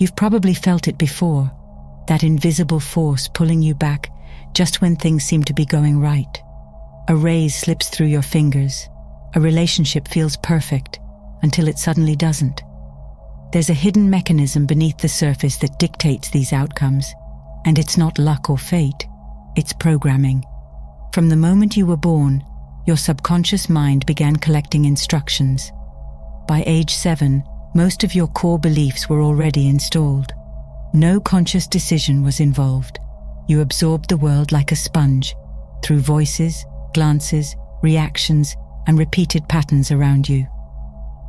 You've probably felt it before, that invisible force pulling you back just when things seem to be going right. A raise slips through your fingers. A relationship feels perfect until it suddenly doesn't. There's a hidden mechanism beneath the surface that dictates these outcomes, and it's not luck or fate, it's programming. From the moment you were born, your subconscious mind began collecting instructions. By age 7, most of your core beliefs were already installed. No conscious decision was involved. You absorbed the world like a sponge, through voices, glances, reactions, and repeated patterns around you.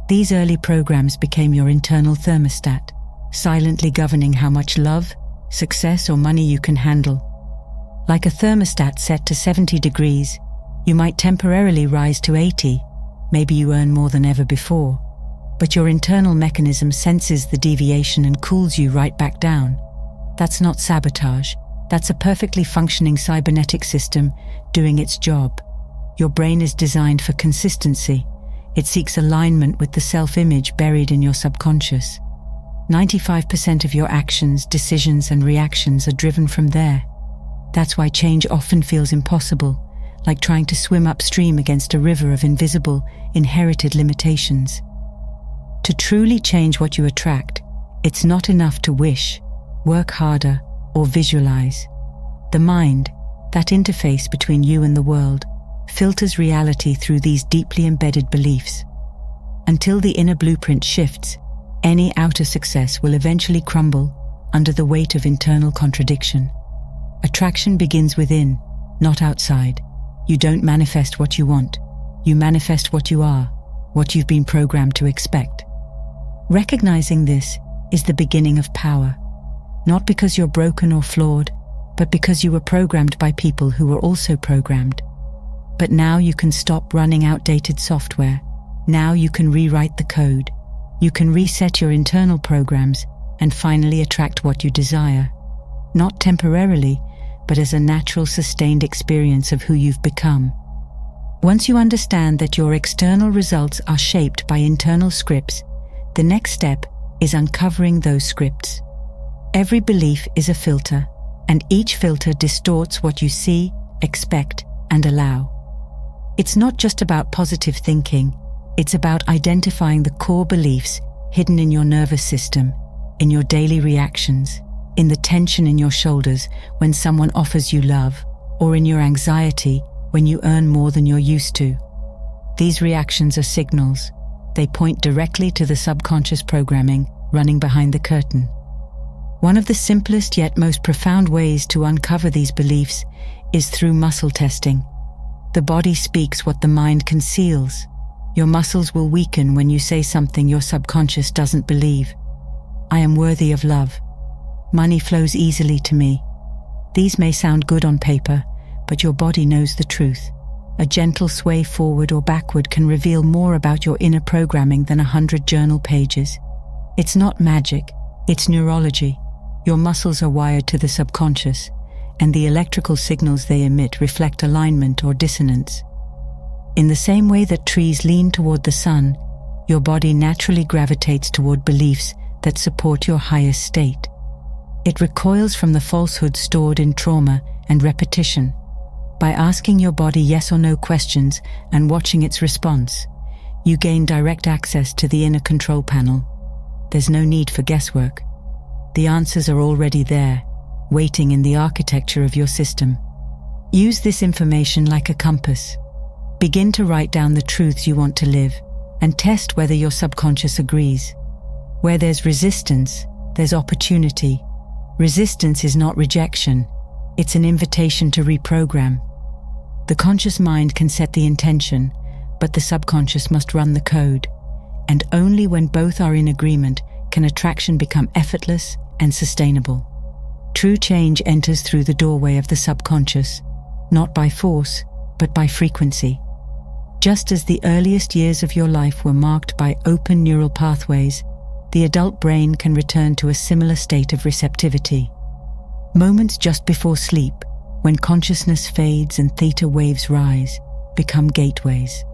These early programs became your internal thermostat, silently governing how much love, success, or money you can handle. Like a thermostat set to 70 degrees, you might temporarily rise to 80, maybe you earn more than ever before, but your internal mechanism senses the deviation and cools you right back down. That's not sabotage, that's a perfectly functioning cybernetic system doing its job. Your brain is designed for consistency. It seeks alignment with the self-image buried in your subconscious. 95% of your actions, decisions, and reactions are driven from there. That's why change often feels impossible, like trying to swim upstream against a river of invisible, inherited limitations. To truly change what you attract, it's not enough to wish, work harder, or visualize. The mind, that interface between you and the world, filters reality through these deeply embedded beliefs. Until the inner blueprint shifts, any outer success will eventually crumble under the weight of internal contradiction. Attraction begins within, not outside. You don't manifest what you want. You manifest what you are, what you've been programmed to expect. Recognizing this is the beginning of power, not because you're broken or flawed, but because you were programmed by people who were also programmed. But now you can stop running outdated software. Now you can rewrite the code. You can reset your internal programs and finally attract what you desire. Not temporarily, but as a natural, sustained experience of who you've become. Once you understand that your external results are shaped by internal scripts, the next step is uncovering those scripts. Every belief is a filter, and each filter distorts what you see, expect, and allow. It's not just about positive thinking, it's about identifying the core beliefs hidden in your nervous system, in your daily reactions, in the tension in your shoulders when someone offers you love, or in your anxiety when you earn more than you're used to. These reactions are signals. They point directly to the subconscious programming running behind the curtain. One of the simplest yet most profound ways to uncover these beliefs is through muscle testing. The body speaks what the mind conceals. Your muscles will weaken when you say something your subconscious doesn't believe. I am worthy of love. Money flows easily to me. These may sound good on paper, but your body knows the truth. A gentle sway forward or backward can reveal more about your inner programming than 100 journal pages. It's not magic, it's neurology. Your muscles are wired to the subconscious, and the electrical signals they emit reflect alignment or dissonance. In the same way that trees lean toward the sun, your body naturally gravitates toward beliefs that support your highest state. It recoils from the falsehoods stored in trauma and repetition. By asking your body yes or no questions and watching its response, you gain direct access to the inner control panel. There's no need for guesswork. The answers are already there, waiting in the architecture of your system. Use this information like a compass. Begin to write down the truths you want to live and test whether your subconscious agrees. Where there's resistance, there's opportunity. Resistance is not rejection, it's an invitation to reprogram. The conscious mind can set the intention, but the subconscious must run the code. And only when both are in agreement can attraction become effortless and sustainable. True change enters through the doorway of the subconscious, not by force, but by frequency. Just as the earliest years of your life were marked by open neural pathways, the adult brain can return to a similar state of receptivity. Moments just before sleep, when consciousness fades and theta waves rise, become gateways.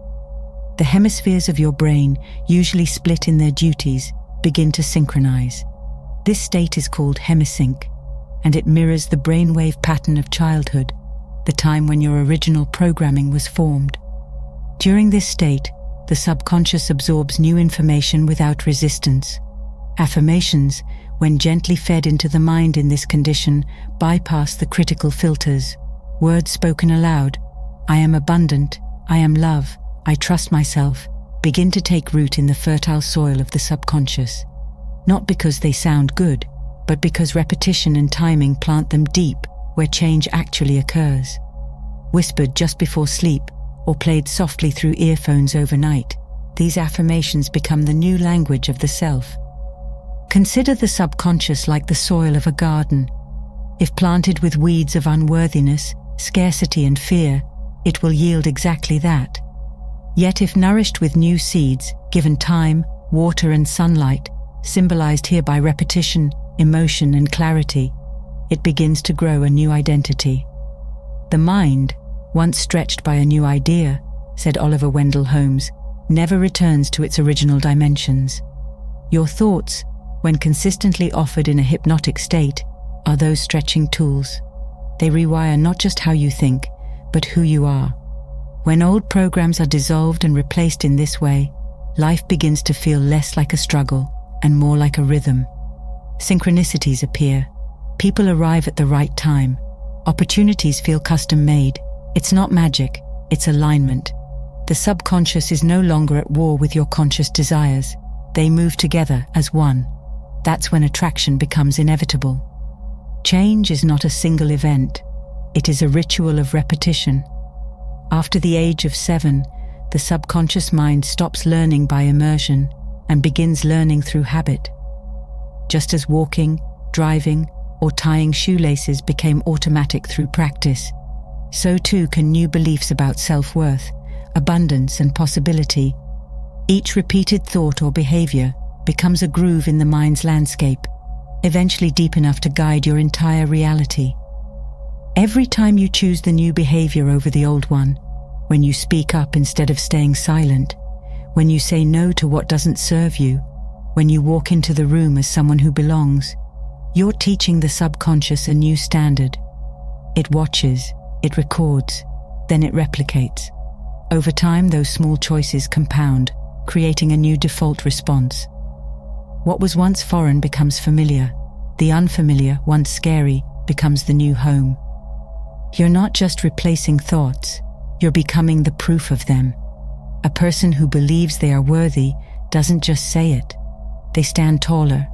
The hemispheres of your brain, usually split in their duties, begin to synchronize. This state is called hemisync, and it mirrors the brainwave pattern of childhood, the time when your original programming was formed. During this state, the subconscious absorbs new information without resistance. Affirmations, when gently fed into the mind in this condition, bypass the critical filters. Words spoken aloud, "I am abundant, I am love, I trust myself," begin to take root in the fertile soil of the subconscious. Not because they sound good, but because repetition and timing plant them deep where change actually occurs. Whispered just before sleep, or played softly through earphones overnight, these affirmations become the new language of the self. Consider the subconscious like the soil of a garden. If planted with weeds of unworthiness, scarcity and fear, it will yield exactly that. Yet if nourished with new seeds, given time, water and sunlight, symbolized here by repetition, emotion and clarity, it begins to grow a new identity. The mind, once stretched by a new idea, said Oliver Wendell Holmes, never returns to its original dimensions. Your thoughts, when consistently offered in a hypnotic state, are those stretching tools. They rewire not just how you think, but who you are. When old programs are dissolved and replaced in this way, life begins to feel less like a struggle and more like a rhythm. Synchronicities appear. People arrive at the right time. Opportunities feel custom-made. It's not magic, it's alignment. The subconscious is no longer at war with your conscious desires. They move together as one. That's when attraction becomes inevitable. Change is not a single event. It is a ritual of repetition. After the age of 7, the subconscious mind stops learning by immersion and begins learning through habit. Just as walking, driving, or tying shoelaces became automatic through practice, so too can new beliefs about self-worth, abundance and possibility. Each repeated thought or behavior becomes a groove in the mind's landscape, eventually deep enough to guide your entire reality. Every time you choose the new behavior over the old one, when you speak up instead of staying silent, when you say no to what doesn't serve you, when you walk into the room as someone who belongs, you're teaching the subconscious a new standard. It watches, it records, then it replicates. Over time, those small choices compound, creating a new default response. What was once foreign becomes familiar. The unfamiliar, once scary, becomes the new home. You're not just replacing thoughts, you're becoming the proof of them. A person who believes they are worthy doesn't just say it. They stand taller.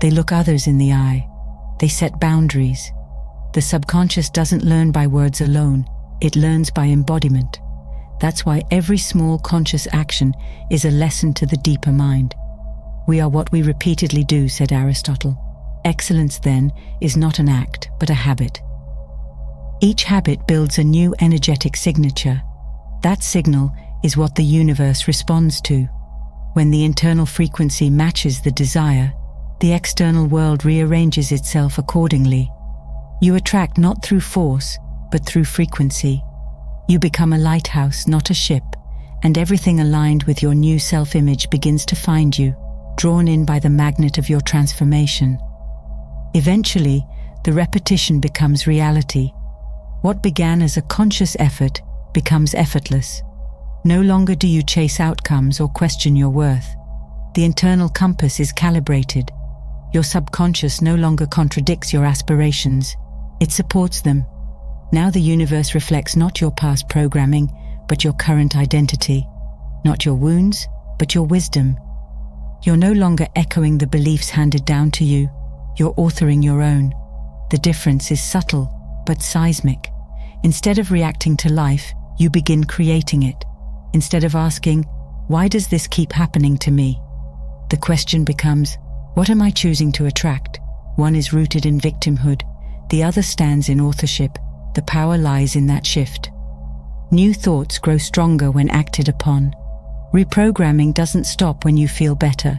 They look others in the eye. They set boundaries. The subconscious doesn't learn by words alone, it learns by embodiment. That's why every small conscious action is a lesson to the deeper mind. We are what we repeatedly do, said Aristotle. Excellence, then, is not an act, but a habit. Each habit builds a new energetic signature. That signal is what the universe responds to. When the internal frequency matches the desire, the external world rearranges itself accordingly. You attract not through force, but through frequency. You become a lighthouse, not a ship, and everything aligned with your new self-image begins to find you, drawn in by the magnet of your transformation. Eventually, the repetition becomes reality. What began as a conscious effort becomes effortless. No longer do you chase outcomes or question your worth. The internal compass is calibrated. Your subconscious no longer contradicts your aspirations. It supports them. Now the universe reflects not your past programming, but your current identity. Not your wounds, but your wisdom. You're no longer echoing the beliefs handed down to you. You're authoring your own. The difference is subtle, but seismic. Instead of reacting to life, you begin creating it. Instead of asking, why does this keep happening to me? The question becomes, what am I choosing to attract? One is rooted in victimhood, the other stands in authorship. The power lies in that shift. New thoughts grow stronger when acted upon. Reprogramming doesn't stop when you feel better.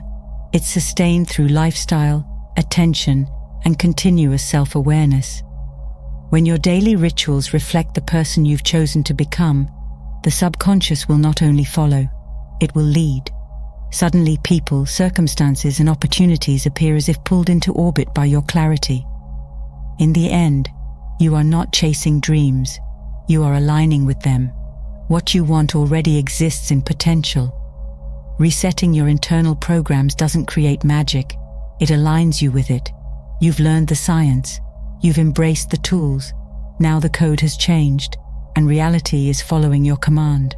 It's sustained through lifestyle, attention, and continuous self-awareness. When your daily rituals reflect the person you've chosen to become, the subconscious will not only follow, it will lead. Suddenly people, circumstances, and opportunities appear as if pulled into orbit by your clarity. In the end, you are not chasing dreams, you are aligning with them. What you want already exists in potential. Resetting your internal programs doesn't create magic, it aligns you with it. You've learned the science, you've embraced the tools, now the code has changed, and reality is following your command.